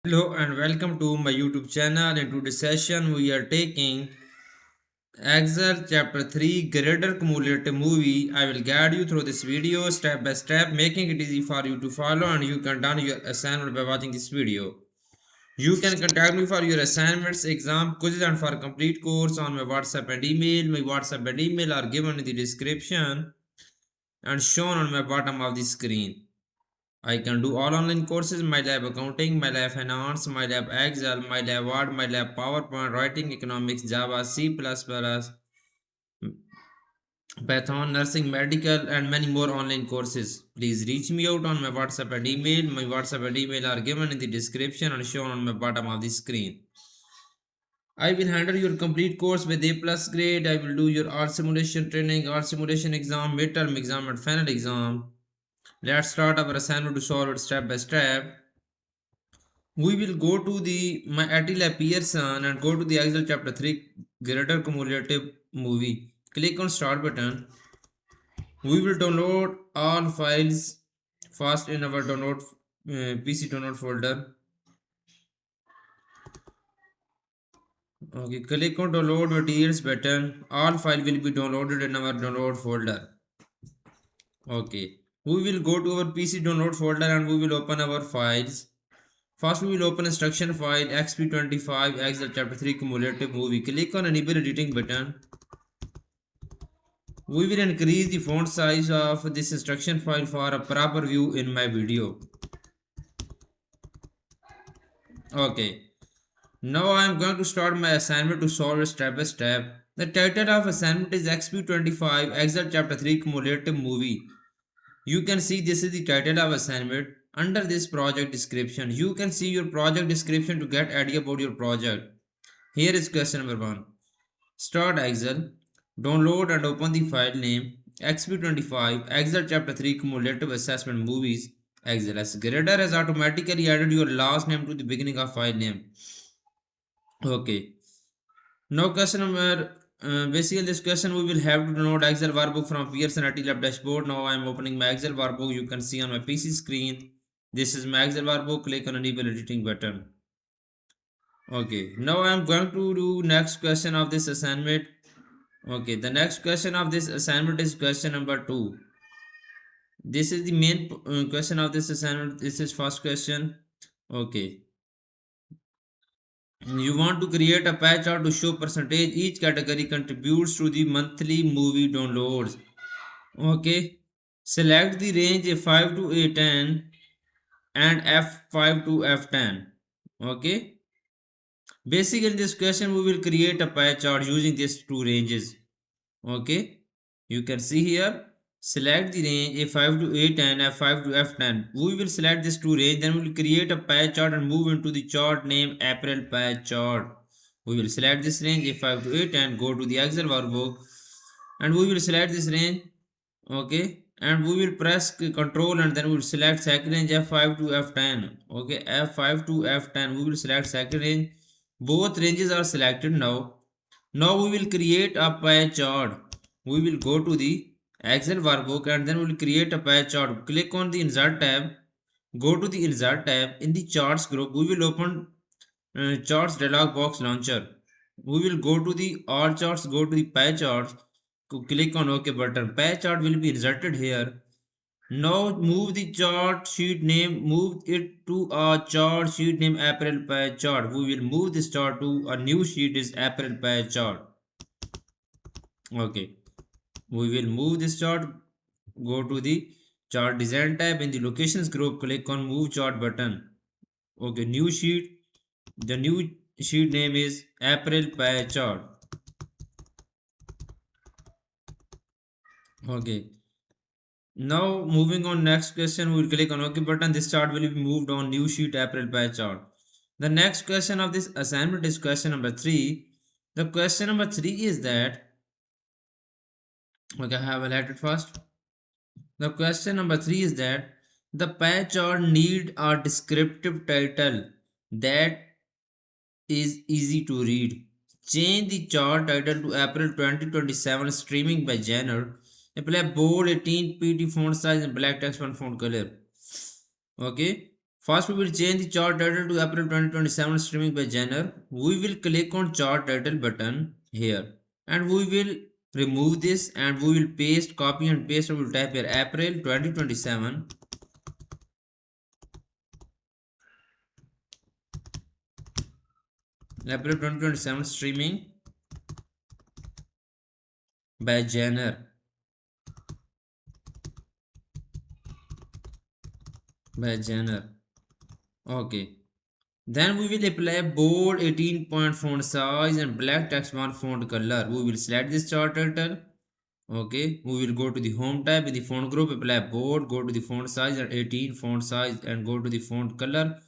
Hello and welcome to my YouTube channel. In today's session, we are taking Excel Chapter 3 Greater Cumulative Movie. I will guide you through this video step by step, making it easy for you to follow, and you can done your assignment by watching this video. You can contact me for your assignments, exam, quizzes, and for a complete course on my WhatsApp and email. My WhatsApp and email are given in the description and shown on my bottom of the screen. I can do all online courses, my lab accounting, my lab finance, my lab Excel, my lab Word, my lab PowerPoint, writing, economics, Java, C++, Python, nursing, medical, and many more online courses. Please reach me out on my WhatsApp and email. My WhatsApp and email are given in the description and shown on my bottom of the screen. I will handle your complete course with A plus grade. I will do your art simulation training, art simulation exam, midterm exam, and final exam. Let's start our assignment to solve it step by step. We will go to the my Attila Pearson and go to the Excel chapter 3 greater cumulative movie. Click on start button. We will download all files first in our download PC download folder. Okay, click on download materials button. All file will be downloaded in our download folder. Okay, we will go to our PC download folder and we will open our files. First, we will open instruction file XP25 Excel chapter 3 cumulative movie. Click on enable editing button. We will increase the font size of this instruction file for a proper view in my video. Okay. Now I am going to start my assignment to solve it step by step. The title of assignment is XP25 Excel chapter 3 cumulative movie. You can see this is the title of assignment. Under this project description, you can see your project description to get idea about your project. Here is question number 1. Start Excel. Download and open the file name XP25 Excel Chapter 3 Cumulative Assessment Movies. Excel as grader has automatically added your last name to the beginning of file name. Okay. Now question number basically in this question we will have to download Excel workbook from Pearson IT Lab dashboard. Now I am opening my Excel workbook. You can see on my PC screen. This is my Excel workbook. Click on enable editing button. Okay. Now I am going to do next question of this assignment. Okay, the next question of this assignment is question number 2. This is the main question of this assignment. This is first question. Okay. You want to create a pie chart to show percentage each category contributes to the monthly movie downloads. Okay. Select the range F5 to A10 and F5 to F10. Okay. Basically in this question we will create a pie chart using these two ranges. Okay, you can see here select the range F5 to A10, F5 to F10. We will select this two range, then we will create a pie chart and move into the chart name April pie chart. We will select this range F5 to A10, go to the Excel workbook and we will select this range. Okay, and we will press control and then we will select second range F5 to F10. Okay, F5 to F10 we will select second range. Both ranges are selected now. Now we will create a pie chart. We will go to the Excel workbook and then we will create a pie chart. Click on the insert tab. Go to the insert tab. In the charts group, we will open charts dialog box launcher. We will go to the all charts, go to the pie charts. Click on OK button. Pie chart will be inserted here. Now move the chart sheet name, move it to a chart sheet name April pie chart. We will move this chart to a new sheet is April pie chart. Okay, we will move this chart. Go to the chart design tab in the locations group. Click on move chart button. Okay, new sheet. The new sheet name is April pie chart. Okay. Now moving on next question, we will click on OK button. This chart will be moved on new sheet April pie chart. The next question of this assignment is question number 3. The question number 3 is that okay, I have highlighted first. The question number 3 is that the pie chart need a descriptive title that is easy to read. Change the chart title to April 2027 streaming by genre. Apply bold 18 pt font size and black text font color. Okay. First, we will change the chart title to April 2027 streaming by genre. We will click on chart title button here and we will remove this and we will paste, copy and paste. We will type here April 2027. April 2027 streaming by genre. By genre. Okay. Then we will apply bold 18-point font size and black text font color. We will select this chart title. Okay, we will go to the home tab in the font group, apply bold, go to the font size and 18 font size and go to the font color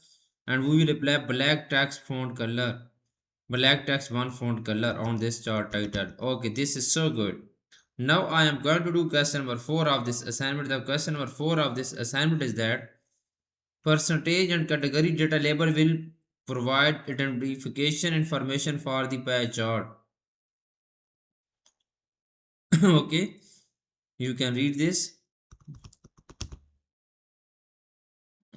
and we will apply black text font color, black text one font color on this chart title. Okay, this is so good. Now I am going to do question number 4 of this assignment. The question number 4 of this assignment is that percentage and category data label will provide identification information for the pie chart. Okay, you can read this.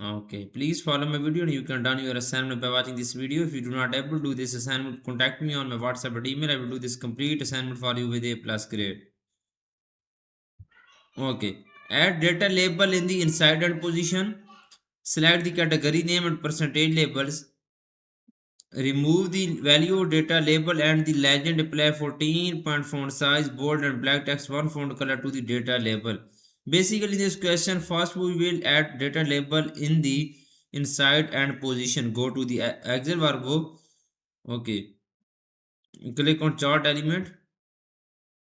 Okay, please follow my video and you can done your assignment by watching this video. If you do not able to do this assignment, contact me on my WhatsApp or email. I will do this complete assignment for you with a plus grade. Okay, add data label in the inside and position. Select the category name and percentage labels. Remove the value data label and the legend. Apply 14-point font size, bold and black text one font color to the data label. Basically, this question first we will add data label in the inside and position. Go to the Excel workbook. Okay, click on chart element.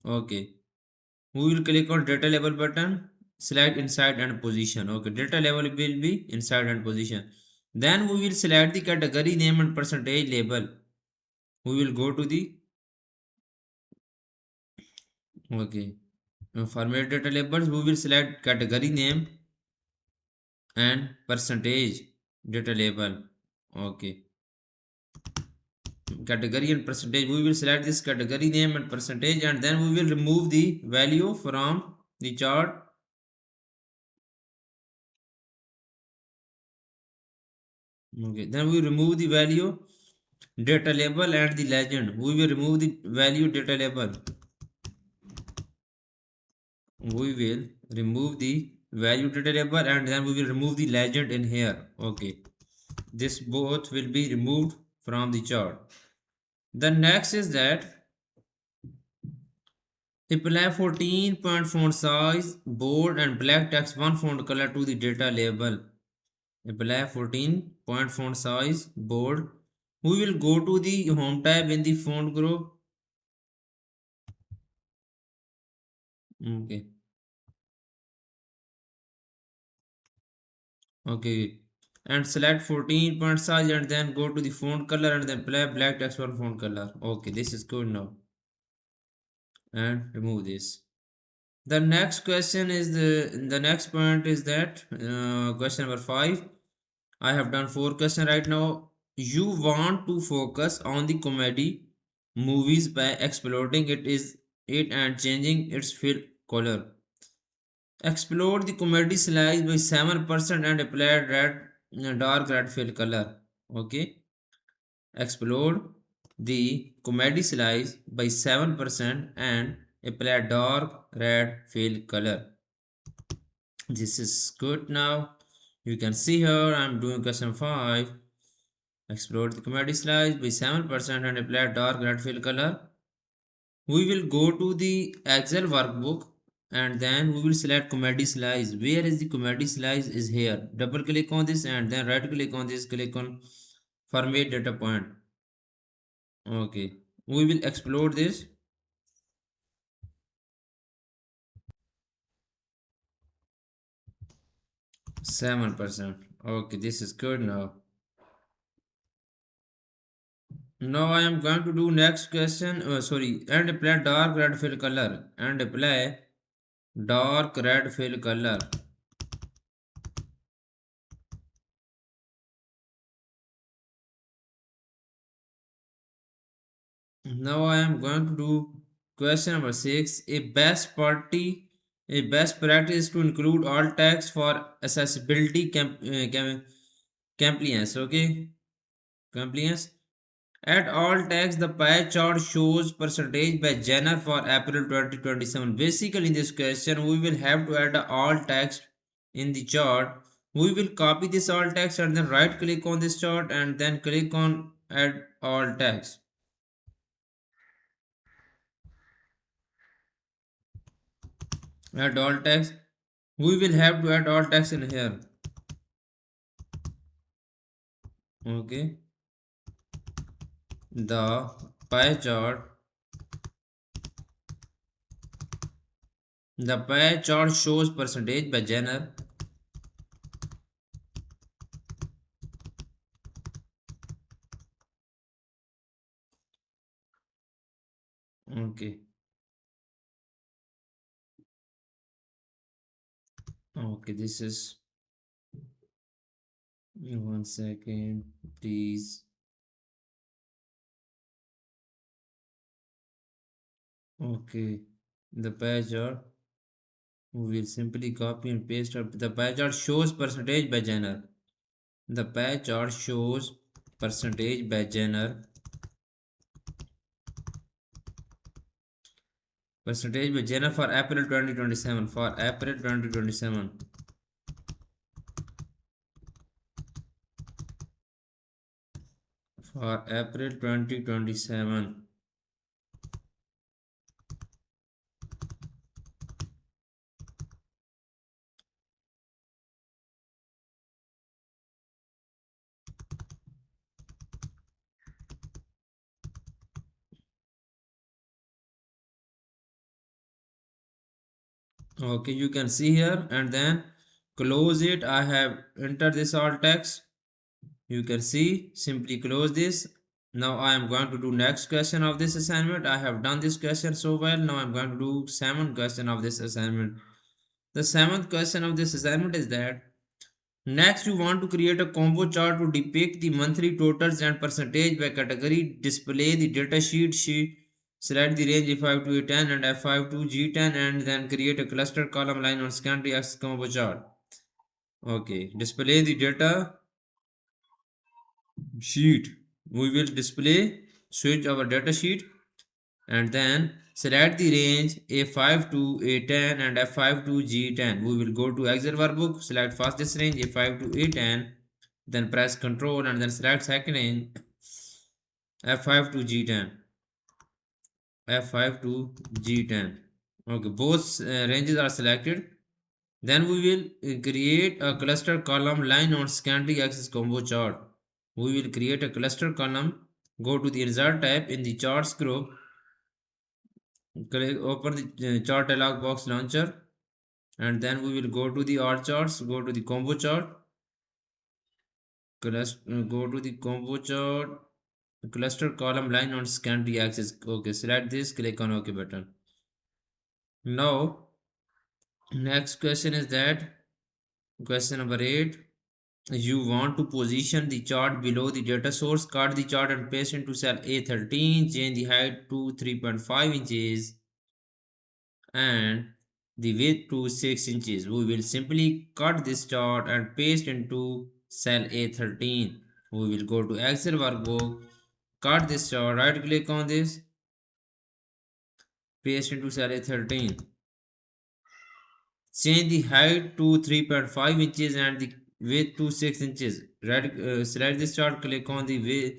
Okay, we will click on data label button. Select inside and position. Okay, data label will be inside and position. Then we will select the category name and percentage label. We will go to the okay format data labels. We will select category name and percentage data label. Okay, category and percentage. We will select this category name and percentage and then we will remove the value from the chart. Okay, then we remove the value data label and the legend. We will remove the value data label. We will remove the value data label and then we will remove the legend in here. Okay, this both will be removed from the chart. The next is that apply 14-point font size, bold and black text one font color to the data label. Apply 14-point font size, bold. We will go to the home tab in the font group. Okay. Okay. And select 14-point size and then go to the font color and then apply black text one font color. Okay, this is good now. And remove this. The next question is the next point is that question number 5. I have done 4 questions right now. You want to focus on the comedy movies by exploding it and changing its fill color. Explode the comedy slice by 7% and apply dark red fill color. Okay. Explode the comedy slice by 7% and apply dark red fill color. This is good now. You can see here I'm doing question 5. Explore the comedy slice by 7% and apply dark red fill color. We will go to the Excel workbook and then we will select comedy slice. Where is the comedy slice is here. Double click on this and then right click on this, click on format data point. Okay. We will explode this. 7%. Okay, this is good now. Now I am going to do next question. And apply dark red fill color and apply dark red fill color. Now I am going to do question number 6. A best practice to include alt text for accessibility compliance. Okay, compliance. At all tags, the pie chart shows percentage by genre for April 2027. Basically, in this question, we will have to add all text in the chart. We will copy this all text and then right click on this chart and then click on add all text. Add all text. We will have to add all text in here. Okay. The pie chart. The pie chart shows percentage by genre. Okay. Okay, this is 1 second, please. Okay, the pie chart. We will simply copy and paste up. The pie chart shows percentage by genre. The pie chart shows percentage by genre. Percentage by genre for April 2027. For April 2027. For April 2027. Okay, you can see here and then close it. I have entered this alt text. You can see, simply close this. Now I am going to do next question of this assignment. I have done this question so well. Now I am going to do seventh question of this assignment. The seventh question of this assignment is that next you want to create a combo chart to depict the monthly totals and percentage by category. Display the data sheet. Select the range F5 to E10 and F5 to G10 and then create a cluster column line on secondary axis combo chart. Okay, display the data sheet. We will display switch our data sheet and then select the range A5 to A10 and F5 to G10. We will go to Excel workbook, select first this range A5 to A10, then press Ctrl and then select second range F5 to G10. F5 to G10. Okay, both ranges are selected. Then we will create a cluster column line on secondary axis combo chart. We will create a cluster column. Go to the insert tab in the charts group. Click, open the chart dialog box launcher and then we will go to the all charts. Go to the combo chart. Go to the combo chart. Cluster column line on secondary axis. Okay, select this. Click on OK button. Now, next question is that question number 8. You want to position the chart below the data source. Cut the chart and paste into cell A13. Change the height to 3.5 inches and the width to 6 inches. We will simply cut this chart and paste into cell A13. We will go to Excel workbook, cut this chart, right click on this, paste into cell A13. Change the height to 3.5 inches and the width to 6 inches. Select this chart, click on the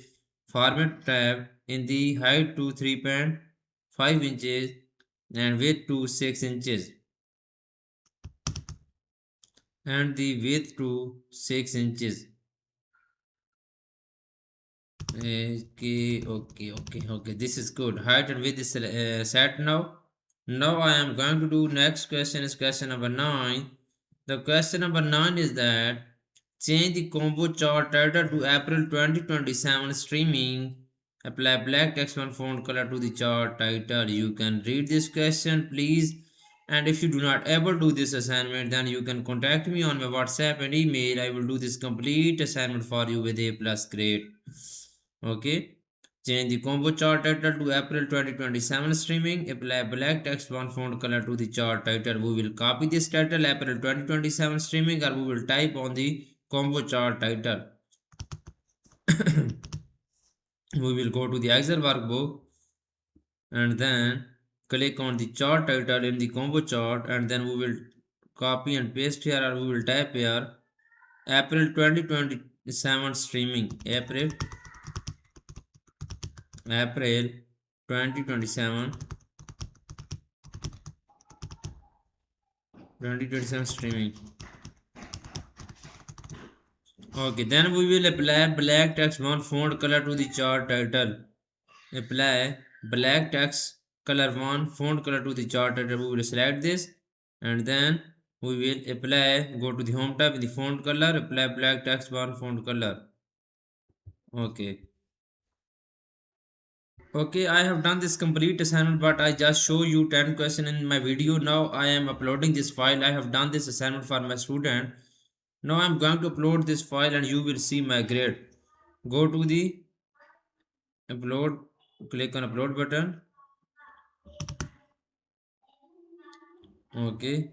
format tab in the height to 3.5 inches and width to 6 inches and the width to 6 inches. Okay. This is good. Height and width is set now. Now I am going to do next question is question number 9. The question number 9 is that change the combo chart title to April 2027 streaming. Apply black text and font color to the chart title. You can read this question please. And if you do not able to do this assignment, then you can contact me on my WhatsApp and email. I will do this complete assignment for you with A plus grade. Okay. Change the combo chart title to April 2027 streaming. Apply black text font color to the chart title. We will copy this title April 2027 streaming or we will type on the combo chart title. we will go to the Excel workbook and then click on the chart title in the combo chart, and then we will copy and paste here, or we will type here April 2027 streaming. April 2027 streaming. Okay, then we will apply black text one font color to the chart title. Apply black text color one font color to the chart title. We will select this, and then we will apply, go to the home tab in the font color, apply black text one font color. Okay. Okay, I have done this complete assignment, but I just show you 10 questions in my video. Now I am uploading this file. I have done this assignment for my student. Now I am going to upload this file and you will see my grade. Go to the upload, click on upload button. Okay,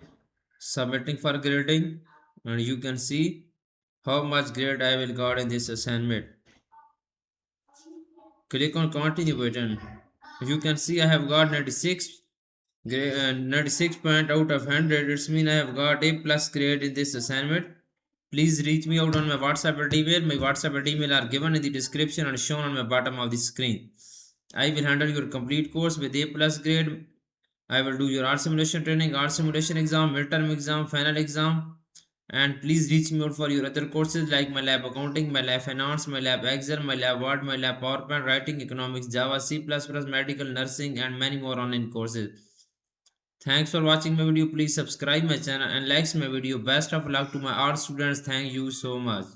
submitting for grading, and you can see how much grade I will got in this assignment. Click on continue button. You can see I have got 96 grade, 96 point out of 100. It's mean I have got A plus grade in this assignment. Please reach me out on my WhatsApp and email. My WhatsApp and email are given in the description and shown on my bottom of the screen. I will handle your complete course with A plus grade. I will do your art simulation training, art simulation exam, midterm exam, final exam. And please reach me out for your other courses like my lab accounting, my lab finance, my lab Excel, my lab Word, my lab PowerPoint, writing, economics, Java, C++, medical, nursing, and many more online courses. Thanks for watching my video. Please subscribe my channel and like my video. Best of luck to my art students. Thank you so much.